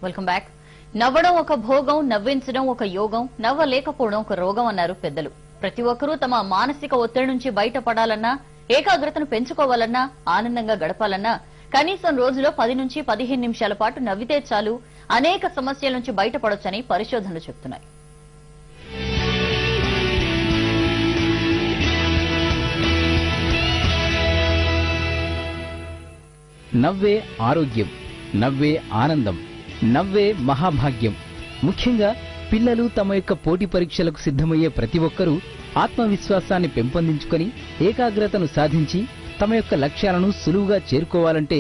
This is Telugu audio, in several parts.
Welcome back. నవ్వడం ఒక భోగం, నవ్వించడం ఒక యోగం, నవ్వలేకపోవడం ఒక రోగం అన్నారు పెద్దలు. ప్రతి ఒక్కరూ తమ మానసిక ఒత్తిడి నుంచి బయటపడాలన్నా, ఏకాగ్రతను పెంచుకోవాలన్నా, ఆనందంగా గడపాలన్నా కనీసం రోజులో 10 నుంచి 15 నిమిషాల పాటు నవ్వితే చాలు అనేక సమస్యల నుంచి బయటపడొచ్చని పరిశోధనలు చెబుతున్నాయి. నవ్వే ఆరోగ్యం, నవ్వే ఆనందం, నవ్వే మహాభాగ్యం. ముఖ్యంగా పిల్లలు తమ యొక్క పోటీ పరీక్షలకు సిద్ధమయ్యే ప్రతి ఒక్కరూ ఆత్మవిశ్వాసాన్ని పెంపొందించుకొని ఏకాగ్రతను సాధించి తమ యొక్క లక్ష్యాలను సులువుగా చేరుకోవాలంటే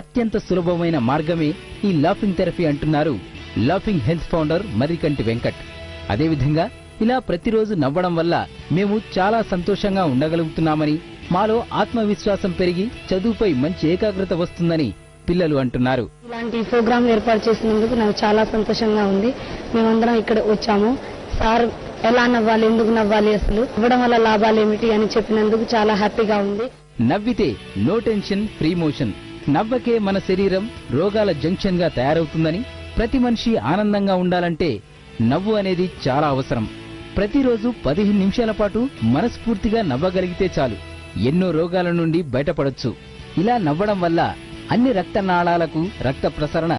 అత్యంత సులభమైన మార్గమే ఈ లాఫింగ్ థెరపీ అంటున్నారు లాఫింగ్ హెల్త్ ఫౌండర్ మర్రికంటి వెంకట్. అదేవిధంగా ఇలా ప్రతిరోజు నవ్వడం వల్ల మేము చాలా సంతోషంగా ఉండగలుగుతున్నామని, మాలో ఆత్మవిశ్వాసం పెరిగి చదువుపై మంచి ఏకాగ్రత వస్తుందని పిల్లలు అంటున్నారు. ఇలాంటి ప్రోగ్రాం ఏర్పాటు చేసినందుకు నాకు చాలా సంతోషంగా ఉంది. మేమందరం ఇక్కడ వచ్చాము. సార్ ఎలా నవ్వాలి, ఎందుకు నవ్వాలి, అసలు నవ్వడం వల్ల లాభాలు ఏమిటి అని చెప్పినందుకు చాలా హ్యాపీగా ఉంది. నవ్వితే నో టెన్షన్, ఫ్రీ మోషన్. నవ్వకే మన శరీరం రోగాల జంక్షన్ గా తయారవుతుందని, ప్రతి మనిషి ఆనందంగా ఉండాలంటే నవ్వు అనేది చాలా అవసరం. ప్రతిరోజు 15 నిమిషాల పాటు మనస్ఫూర్తిగా నవ్వగలిగితే చాలు ఎన్నో రోగాల నుండి బయటపడొచ్చు. ఇలా నవ్వడం వల్ల అన్ని రక్తనాళాలకు రక్త ప్రసరణ